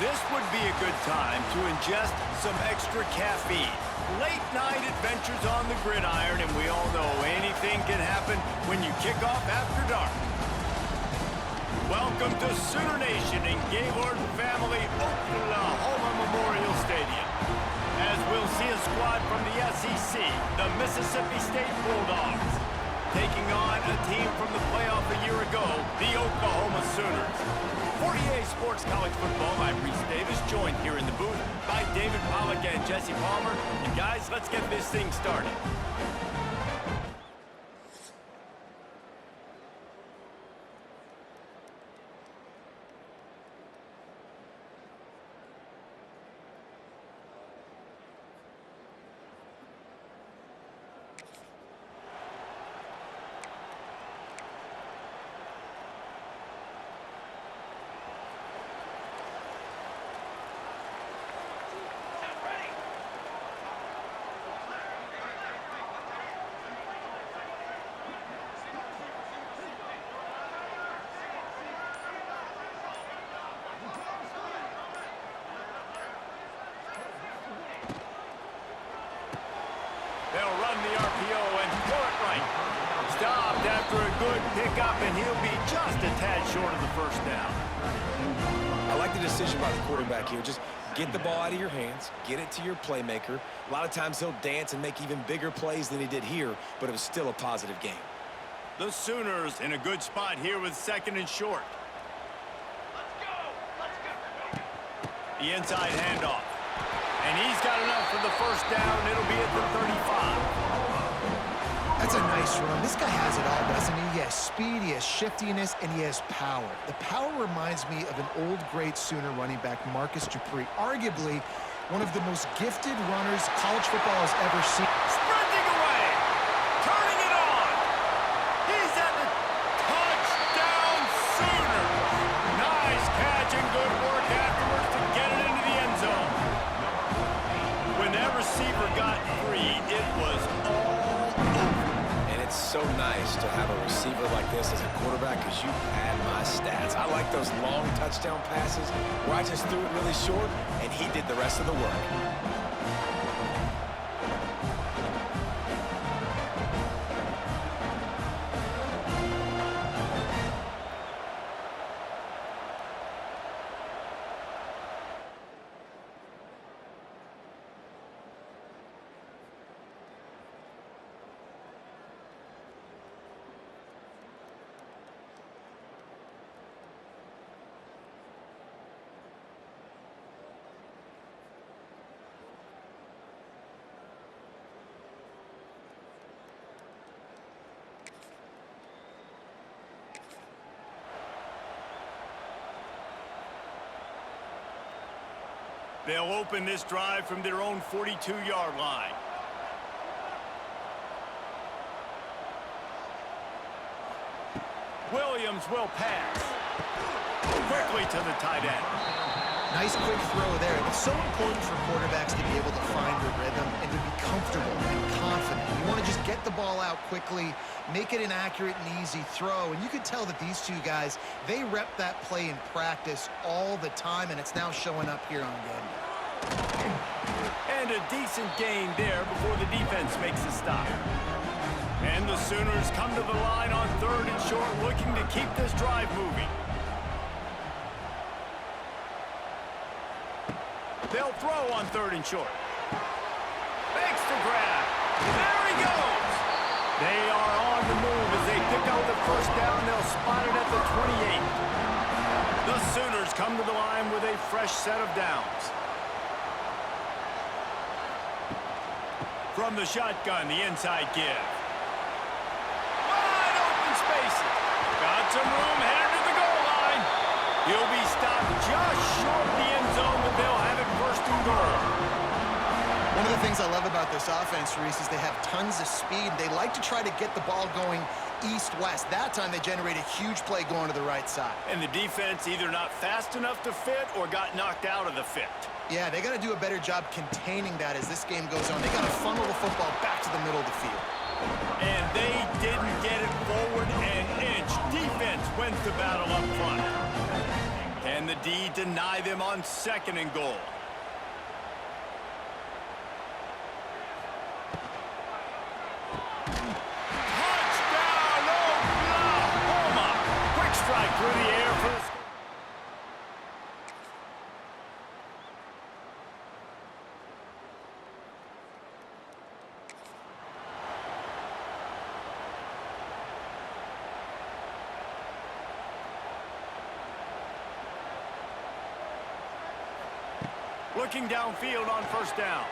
This would be a good time to ingest some extra caffeine. Late night adventures on the gridiron, and we all know anything can happen when you kick off after dark. Welcome to Sooner Nation in Gaylord Family Oklahoma Memorial Stadium. As we'll see a squad from the SEC, the Mississippi State Bulldogs, taking on a team from the playoff a year ago, the Oklahoma Sooners. For EA Sports College Football, I'm Reese Davis, joined here in the booth by David Pollack and Jesse Palmer. And guys, let's get this thing started. They'll run the RPO and throw it right. Stopped after a good pickup, and he'll be just a tad short of the first down. I like the decision by the quarterback here. Just get the ball out of your hands, get it to your playmaker. A lot of times he'll dance and make even bigger plays than he did here, but it was still a positive game. The Sooners in a good spot here with second and short. Let's go! Let's go! The inside handoff. And he's got enough for the first down. It'll be at the 35. That's a nice run. This guy has it all, doesn't he? He has speed, he has shiftiness, and he has power. The power reminds me of an old, great Sooner running back, Marcus Dupree, arguably one of the most gifted runners college football has ever seen. Sprinting away, turning it on. He's at the touchdown Sooner. Nice catch and good work afterwards to get it into the end zone. When that receiver got free, it was all over. And it's so nice to have a receiver like this as a quarterback because you pad my stats. I like those long touchdown passes where I just threw it really short and he did the rest of the work. They'll open this drive from their own 42-yard line. Williams will pass. Quickly to the tight end. Nice quick throw there. It's so important for quarterbacks to be able to find their rhythm and to be comfortable and confident. You want to just get the ball out quickly, make it an accurate and easy throw. And you could tell that these two guys, they rep that play in practice all the time, and it's now showing up here on game day. And a decent gain there before the defense makes a stop. And the Sooners come to the line on third and short, looking to keep this drive moving. They'll throw on third and short. Makes the grab. There he goes. They are on the move as they pick up the first down. They'll spot it at the 28. The Sooners come to the line with a fresh set of downs. From the shotgun, the inside give. Wide open spaces. Got some room, headed to the goal line. He'll be stopped just short of the end zone, but they'll have it first and goal. One of the things I love about this offense, Reese, is they have tons of speed. They like to try to get the ball going east-west. That time they generate a huge play going to the right side. And the defense either not fast enough to fit or got knocked out of the fit. Yeah, they got to do a better job containing that as this game goes on. They got to funnel the football back to the middle of the field. And they didn't get it forward an inch. Defense wins the battle up front. And the D deny them on 2nd and goal. Touchdown, Oklahoma! Quick strike through the air for the score. Looking downfield on 1st down.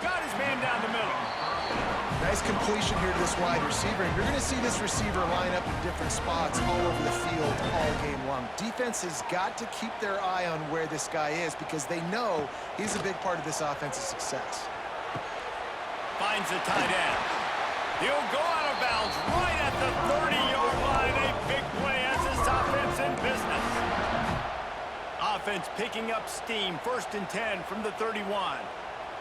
Got his man down the middle. Nice completion here to this wide receiver. And you're going to see this receiver line up in different spots all over the field all game long. Defense has got to keep their eye on where this guy is because they know he's a big part of this offense's success. Finds the tight end. He'll go out of bounds right at the 30-yard line. A big play as this offense in business. Offense picking up steam. 1st and 10 from the 31.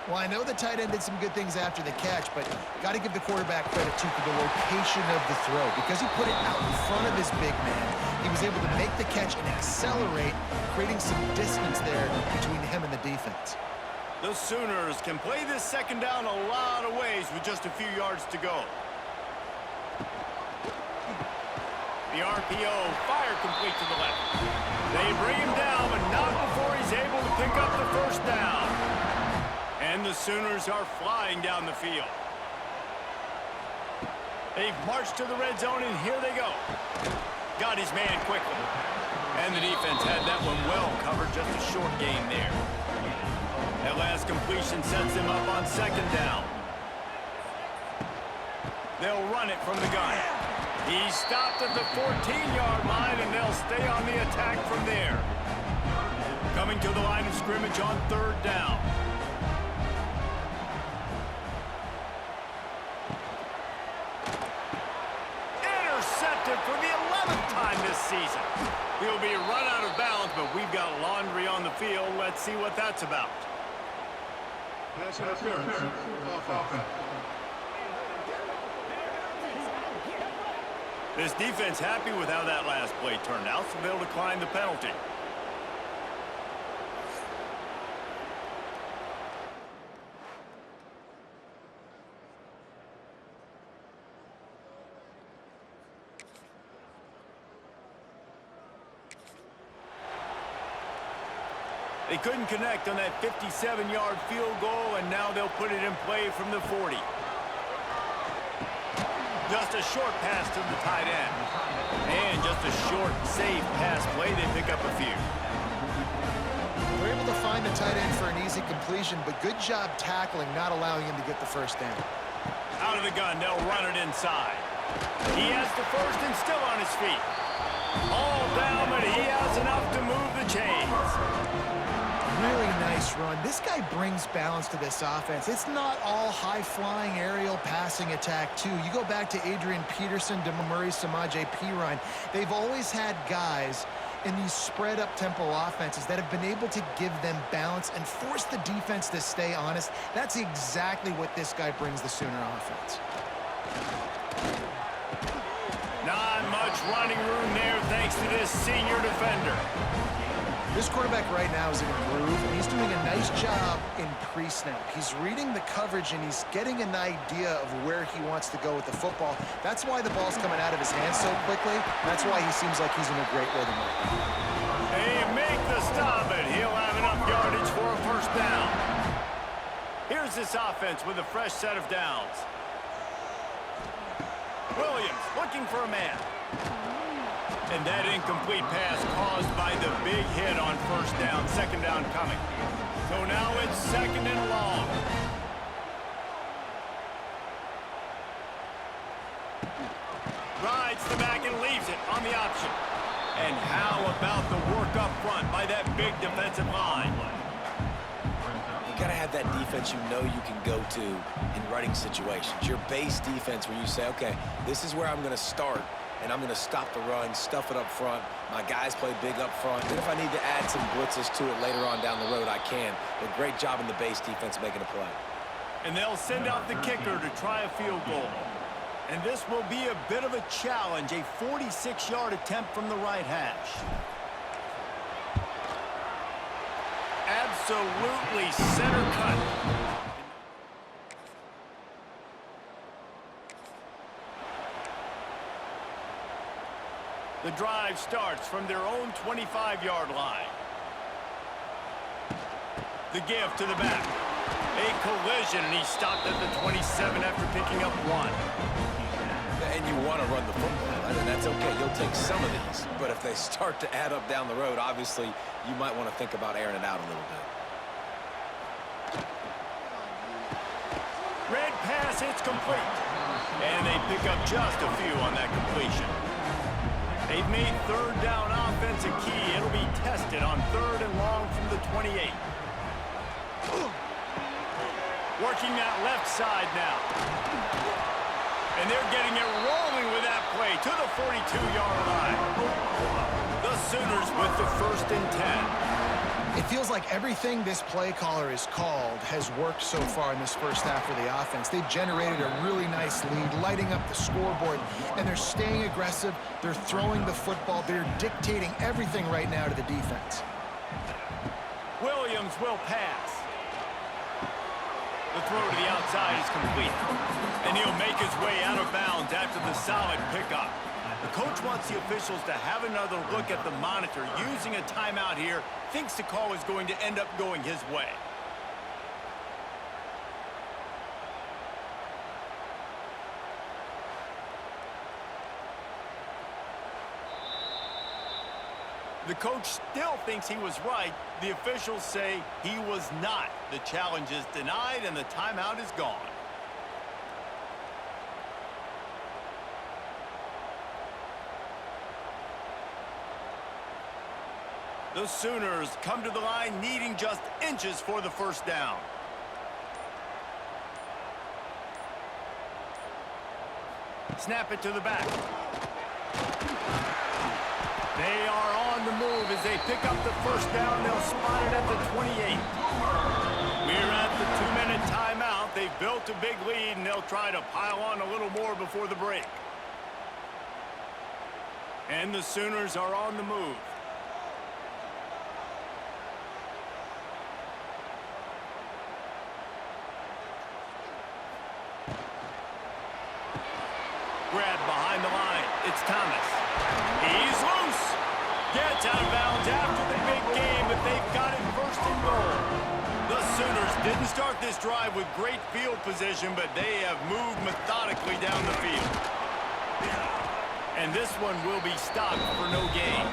Well, I know the tight end did some good things after the catch, but got to give the quarterback credit, too, for the location of the throw. Because he put it out in front of his big man, he was able to make the catch and accelerate, creating some distance there between him and the defense. The Sooners can play this 2nd down a lot of ways with just a few yards to go. The RPO, fire complete to the left. They bring him down, but not before he's able to pick up the 1st down. And the Sooners are flying down the field. They've marched to the red zone, and here they go. Got his man quickly. And the defense had that one well covered, just a short gain there. That last completion sets them up on 2nd down. They'll run it from the gun. He stopped at the 14-yard line, and they'll stay on the attack from there. Coming to the line of scrimmage on 3rd down. Intercepted for the 11th time this season. He'll be run out of bounds, but we've got laundry on the field. Let's see what that's about. Pass interference. Offense. This defense happy with how that last play turned out, so they'll decline the penalty. They couldn't connect on that 57-yard field goal, and now they'll put it in play from the 40. Just a short pass to the tight end. And just a short, safe pass play. They pick up a few. We're able to find the tight end for an easy completion, but good job tackling, not allowing him to get the 1st down. Out of the gun, they'll run it inside. He has the 1st and still on his feet. All down, but he has enough to move the chains. Really nice run. This guy brings balance to this offense. It's not all high-flying aerial passing attack, too. You go back to Adrian Peterson, Murray Samaje Perine. They've always had guys in these spread-up tempo offenses that have been able to give them balance and force the defense to stay honest. That's exactly what this guy brings the Sooner offense. Not much running room there thanks to this senior defender. This quarterback right now is in a groove, and he's doing a nice job in pre-snap. He's reading the coverage, and he's getting an idea of where he wants to go with the football. That's why the ball's coming out of his hands so quickly. That's why he seems like he's in a great rhythm right now. They make the stop, and he'll have enough yardage for a 1st down. Here's this offense with a fresh set of downs. Williams looking for a man. And that incomplete pass caused by the big hit on 1st down, 2nd down coming. So now it's 2nd and long. Rides the back and leaves it on the option. And how about the work up front by that big defensive line? You got to have that defense you know you can go to in running situations. Your base defense where you say, okay, this is where I'm going to start. And I'm going to stop the run, stuff it up front. My guys play big up front. And if I need to add some blitzes to it later on down the road, I can. But great job in the base defense making a play. And they'll send out the kicker to try a field goal. And this will be a bit of a challenge, a 46-yard attempt from the right hash. absolutely center cut. The drive starts from their own 25-yard line. The give to the back. A collision, and he stopped at the 27 after picking up 1. And you want to run the football, and that's okay. You'll take some of these. But if they start to add up down the road, obviously, you might want to think about airing it out a little bit. Red pass, it's complete. And they pick up just a few on that completion. They've made third down offense a key. It'll be tested on 3rd and long from the 28. Working that left side now. And they're getting it rolling with that play to the 42-yard line. The Sooners with the 1st and 10. It feels like everything this play caller has called has worked so far in this first half of the offense. They've generated a really nice lead, lighting up the scoreboard, and they're staying aggressive. They're throwing the football. They're dictating everything right now to the defense. Williams will pass. The throw to the outside is complete. And he'll make his way out of bounds after the solid pickup. The coach wants the officials to have another look at the monitor. Using a timeout here, thinks the call is going to end up going his way. The coach still thinks he was right. The officials say he was not. The challenge is denied and the timeout is gone. The Sooners come to the line needing just inches for the 1st down. Snap it to the back. They are on the move as they pick up the 1st down. They'll spot it at the 28. We're at the 2-minute timeout. They've built a big lead, and they'll try to pile on a little more before the break. And the Sooners are on the move. Grab behind the line. It's Thomas. He's loose. Gets out of bounds after the big game, but they've got it 1st and goal. The Sooners didn't start this drive with great field position, but they have moved methodically down the field. And this one will be stopped for no gain.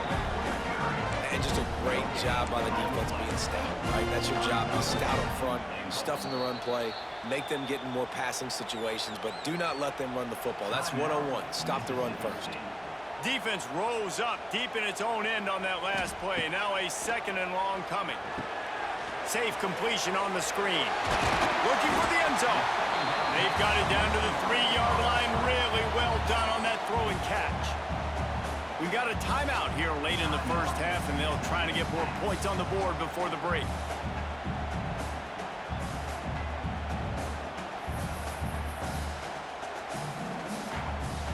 And just a great job by the defense being stout, right? That's your job. Be stout up front, stuff in the run play, make them get in more passing situations, but do not let them run the football. That's 101. Stop the run first. Defense rose up deep in its own end on that last play. Now a 2nd and long coming. Safe completion on the screen. Looking for the end zone. They've got it down to the 3-yard line. Really well done on that throw and catch. We've got a timeout here late in the first half, and they'll try to get more points on the board before the break.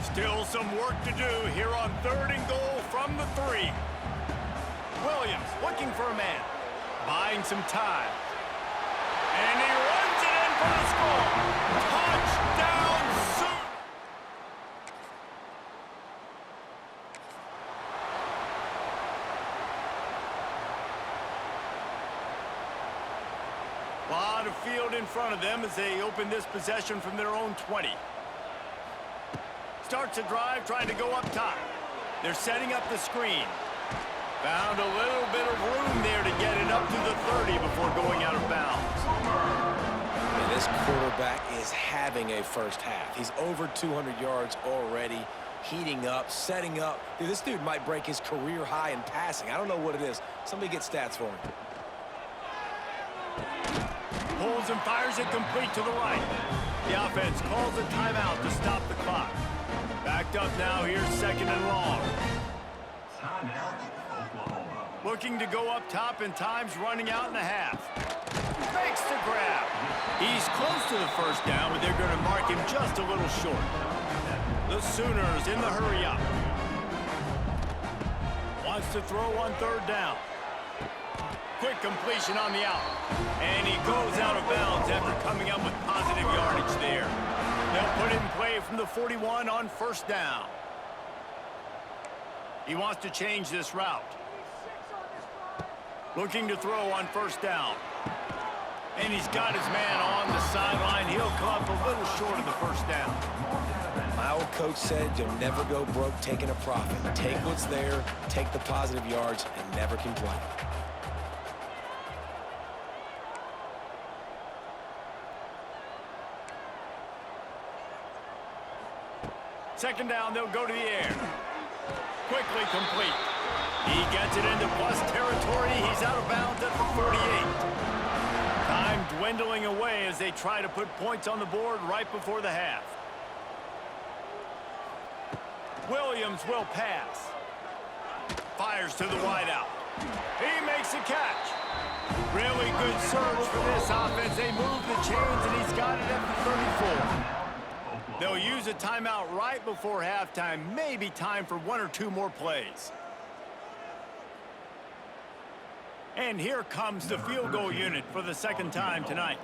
Still some work to do here on 3rd and goal from the 3. Williams looking for a man. Buying some time. And he runs it in for the score. Touchdown, Sooners! A lot of field in front of them as they open this possession from their own 20. Starts a drive trying to go up top. They're setting up the screen. Found a little bit of room there to get it up to the 30 before going out of bounds. And this quarterback is having a first half. He's over 200 yards already, heating up, setting up. Dude, this dude might break his career high in passing. I don't know what it is. Somebody get stats for him. Pulls and fires it complete to the right. The offense calls a timeout to stop the clock. Backed up now, here's 2nd and long. Looking to go up top, and time's running out in a half. Makes the grab. He's close to the 1st down, but they're going to mark him just a little short. The Sooners in the hurry up. Wants to throw on 3rd down. quick completion on the out. And he goes out of bounds after coming up with positive yardage there. They'll put it in play from the 41 on first down. He wants to change this route. Looking to throw on first down. And he's got his man on the sideline. He'll come up a little short of the first down. My old coach said you'll never go broke taking a profit. Take what's there, take the positive yards, and never complain. Second down, they'll go to the air. Quickly complete. He gets it into plus territory. He's out of bounds at the 38. Time dwindling away as they try to put points on the board right before the half. Williams will pass. Fires to the wideout. He makes a catch. Really good surge for this offense. They move the chains, and he's got it at the 34. They'll use a timeout right before halftime. Maybe time for one or two more plays. And here comes the field goal unit for the second time tonight.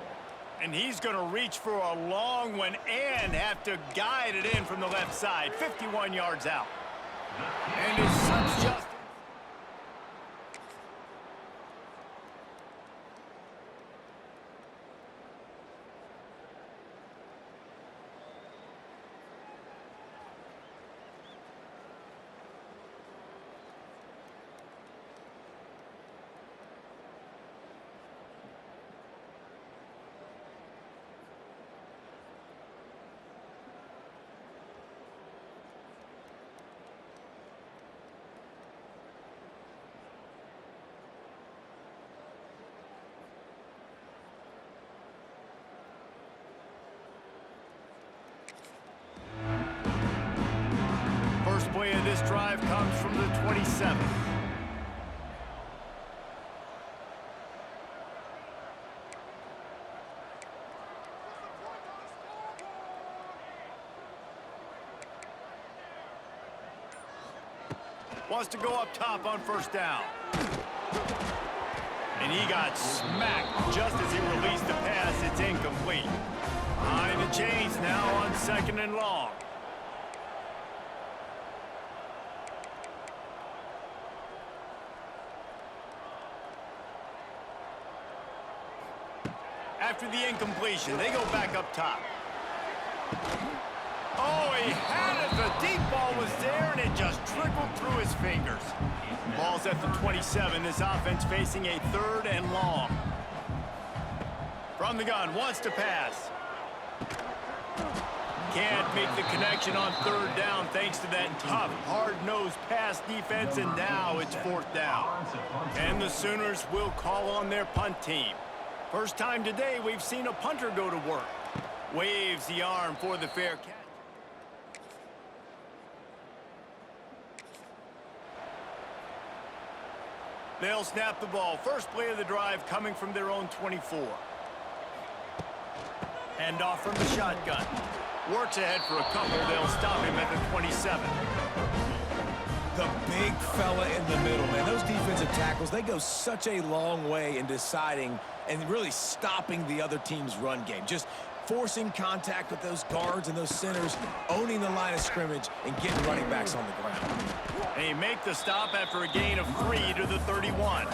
And he's going to reach for a long one and have to guide it in from the left side. 51 yards out. And his son's just... First play of this drive comes from the 27. Wants to go up top on first down. And he got smacked just as he released the pass. It's incomplete. Behind the chains now on second and long. After the incompletion, they go back up top. Oh, he had it. The deep ball was there, and it just trickled through his fingers. Ball's at the 27. This offense facing a third and long. From the gun, wants to pass. Can't make the connection on third down thanks to that tough, hard-nosed pass defense, and now it's fourth down. And the Sooners will call on their punt team. First time today we've seen a punter go to work. Waves the arm for the fair catch. They'll snap the ball. First play of the drive coming from their own 24. Hand off from the shotgun. Works ahead for a couple. They'll stop him at the 27. The big fella in the middle, man. Those defensive tackles, they go such a long way in deciding and really stopping the other team's run game. Just forcing contact with those guards and those centers, owning the line of scrimmage, and getting running backs on the ground. And he make the stop after a gain of 3 to the 31.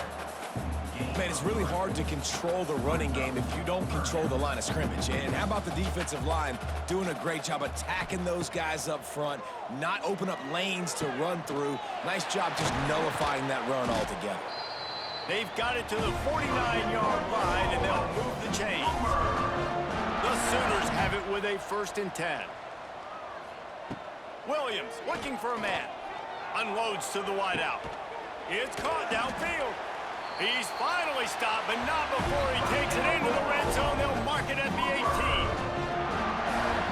Man, it's really hard to control the running game if you don't control the line of scrimmage. And how about the defensive line doing a great job attacking those guys up front, not open up lanes to run through. Nice job just nullifying that run altogether. They've got it to the 49-yard line, and they'll move the chains. The Sooners have it with a 1st and 10. Williams looking for a man. Unloads to the wideout. It's caught downfield. He's finally stopped, but not before he takes it into the red zone. They'll mark it at the 18.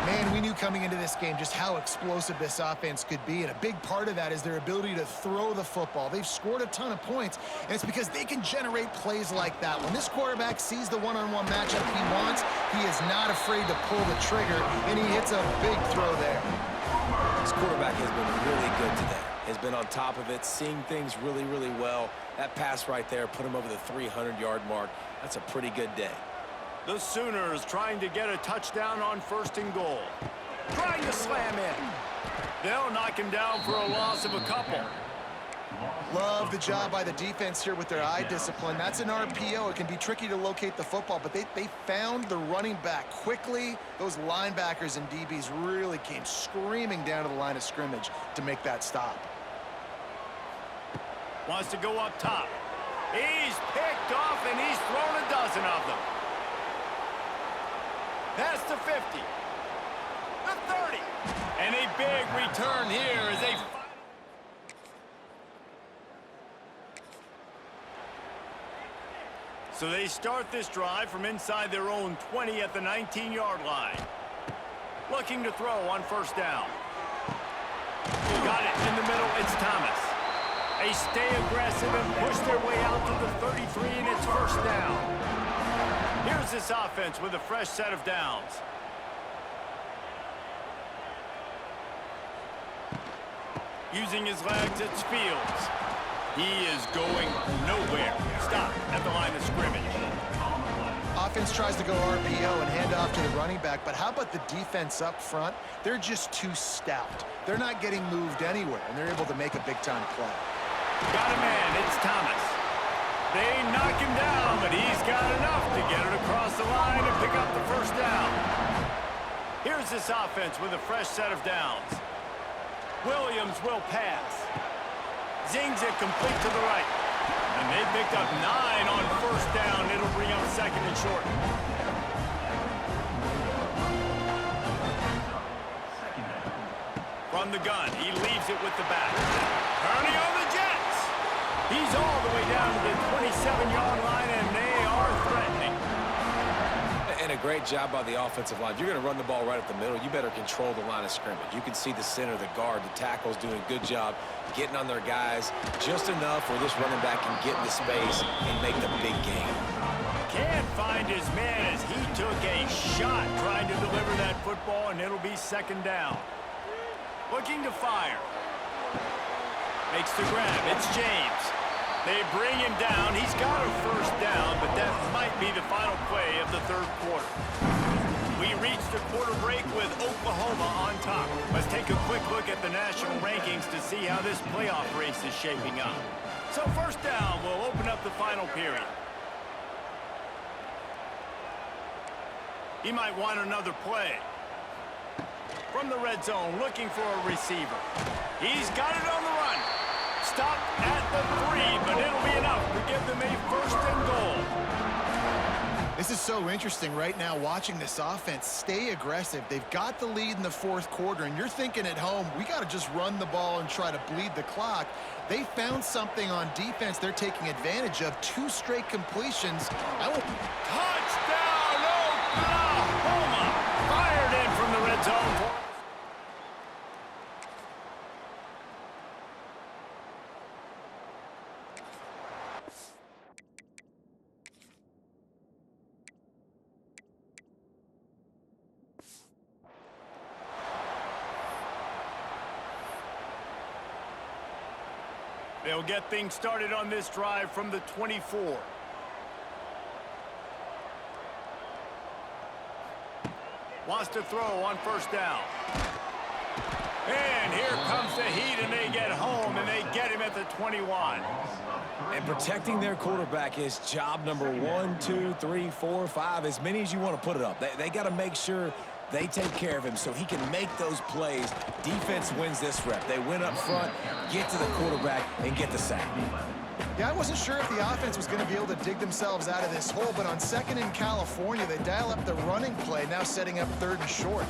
Man, we knew coming into this game just how explosive this offense could be, and a big part of that is their ability to throw the football. They've scored a ton of points, and it's because they can generate plays like that. When this quarterback sees the one-on-one matchup he wants, he is not afraid to pull the trigger, and he hits a big throw there. This quarterback has been really good today. has been on top of it, seeing things really, really well. That pass right there put him over the 300-yard mark. That's a pretty good day. The Sooners trying to get a touchdown on 1st and goal. Trying to slam in. They'll knock him down for a loss of a couple. Love the job by the defense here with their eye discipline. That's an RPO. It can be tricky to locate the football, but they found the running back quickly. Those linebackers and DBs really came screaming down to the line of scrimmage to make that stop. Wants to go up top. He's picked off, and he's thrown a dozen of them. That's the 50. The 30. And a big return here as they... So they start this drive from inside their own 20 at the 19-yard line. Looking to throw on 1st down. Got it in the middle. It's Thomas. They stay aggressive and push their way out to the 33, and it's 1st down. Here's this offense with a fresh set of downs. Using his legs, it's Fields. He is going nowhere. Stop at the line of scrimmage. Offense tries to go RPO and hand off to the running back, but how about the defense up front? They're just too stout. They're not getting moved anywhere, and they're able to make a big-time play. Got a man. It's Thomas. They knock him down, but he's got enough to get it across the line and pick up the 1st down. Here's this offense with a fresh set of downs. Williams will pass. Zings it complete to the right. And they picked up 9 on 1st down. It'll bring up 2nd and short. From the gun, he leaves it with the back. Turning on the Jets. He's all the way down to the 27-yard line, and they are threatening. And a great job by the offensive line. If you're going to run the ball right at the middle, you better control the line of scrimmage. You can see the center, the guard, the tackles doing a good job getting on their guys just enough where this running back can get into space and make the big game. Can't find his man as he took a shot trying to deliver that football, and it'll be 2nd down. Looking to fire. Makes the grab. It's James. They bring him down. He's got a 1st down, but that might be the final play of the 3rd quarter. We reach the quarter break with Oklahoma on top. Let's take a quick look at the national rankings to see how this playoff race is shaping up. So 1st down will open up the final period. He might want another play. From the red zone, looking for a receiver. He's got it on the run. Stop at the 3, but it'll be enough to give them a 1st and goal. This is so interesting right now, watching this offense stay aggressive. They've got the lead in the 4th quarter, and you're thinking at home, we got to just run the ball and try to bleed the clock. They found something on defense they're taking advantage of. 2 straight completions. Touchdown, Oklahoma! Fired in from the red zone. They'll get things started on this drive from the 24. Wants to throw on 1st down. And here comes the heat, and they get home, and they get him at the 21. And protecting their quarterback is job number 1, 2, 3, 4, 5, as many as you want to put it up. They got to make sure they take care of him so he can make those plays. Defense wins this rep. They win up front, get to the quarterback, and get the sack. Yeah, I wasn't sure if the offense was going to be able to dig themselves out of this hole, but on 2nd in California, they dial up the running play, now setting up 3rd and short.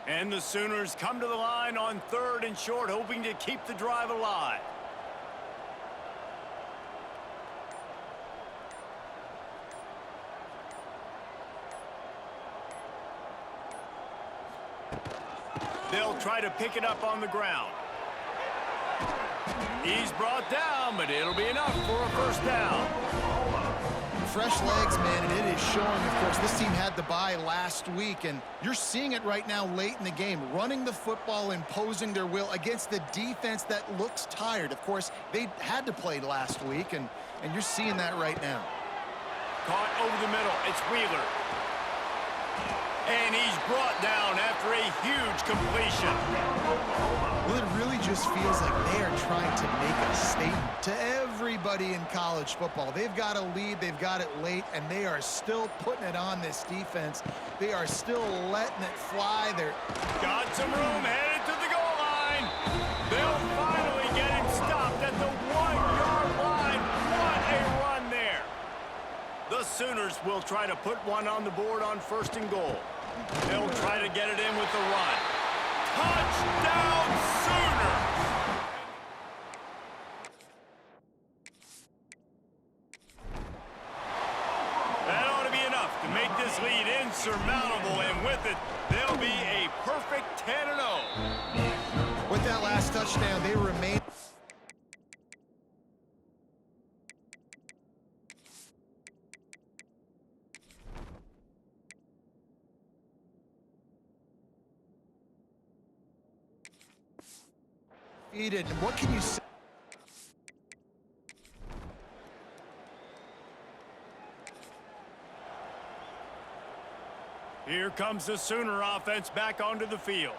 And the Sooners come to the line on 3rd and short, hoping to keep the drive alive. They'll try to pick it up on the ground. He's brought down, but it'll be enough for a first down. Fresh legs, man, and it is showing. Of course, this team had the bye last week, and you're seeing it right now late in the game, running the football, imposing their will against the defense that looks tired. Of course, they had to play last week, and you're seeing that right now. Caught over the middle. It's Wheeler. And he's brought down after a huge completion. Well, it really just feels like they are trying to make a statement to everybody in college football. They've got a lead, they've got it late, and they are still putting it on this defense. They are still letting it fly. They're got some room, headed to the goal line. They'll finally get him stopped at the 1-yard line. What a run there. The Sooners will try to put one on the board on 1st and goal. They'll try to get it in with the run. Touchdown, Sooners! That ought to be enough to make this lead insurmountable, and with it, they'll be a perfect 10-0. with that last touchdown, they remain. And what can you say? Here comes the Sooner offense back onto the field.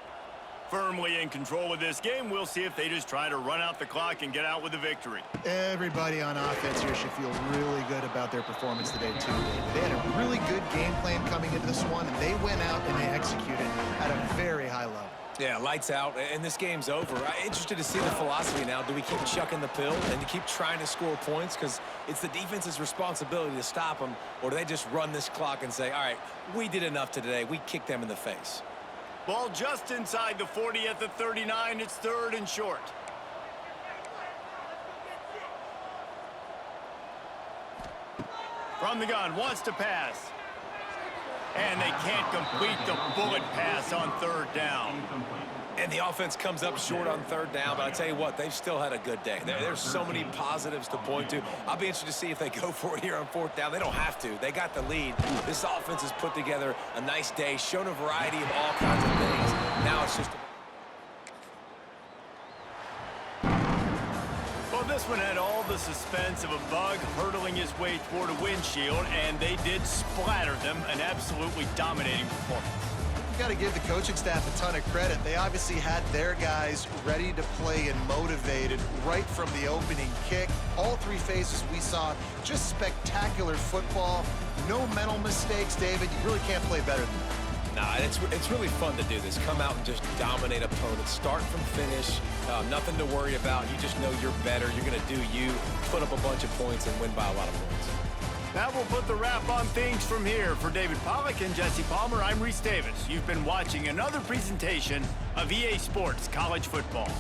Firmly in control of this game, we'll see if they just try to run out the clock and get out with a victory. Everybody on offense here should feel really good about their performance today, too, David. They had a really good game plan coming into this one, and they went out and they executed at a very high level. Yeah, lights out, and this game's over. I'm interested to see the philosophy now. Do we keep chucking the pill and to keep trying to score points because it's the defense's responsibility to stop them, or do they just run this clock and say, all right, we did enough today. We kicked them in the face. Ball just inside the 40 at the 39. It's 3rd and short. From the gun, wants to pass. And they can't complete the bullet pass on 3rd down. And the offense comes up short on 3rd down, but I tell you what, they've still had a good day. There's so many positives to point to. I'll be interested to see if they go for it here on 4th down. They don't have to. They got the lead. This offense has put together a nice day, shown a variety of all kinds of things. Now it's just... Well, this one had all the suspense of a bug hurtling his way toward a windshield, and they did splatter them. An absolutely dominating performance. You've got to give the coaching staff a ton of credit. They obviously had their guys ready to play and motivated right from the opening kick. All 3 phases we saw, just spectacular football. No mental mistakes, David. You really can't play better than that. Nah, it's really fun to do this. Come out and just dominate opponents. Start from finish. Nothing to worry about. You just know you're better. You're going to do you, put up a bunch of points, and win by a lot of points. That will put the wrap on things from here. For David Pollack and Jesse Palmer, I'm Reese Davis. You've been watching another presentation of EA Sports College Football.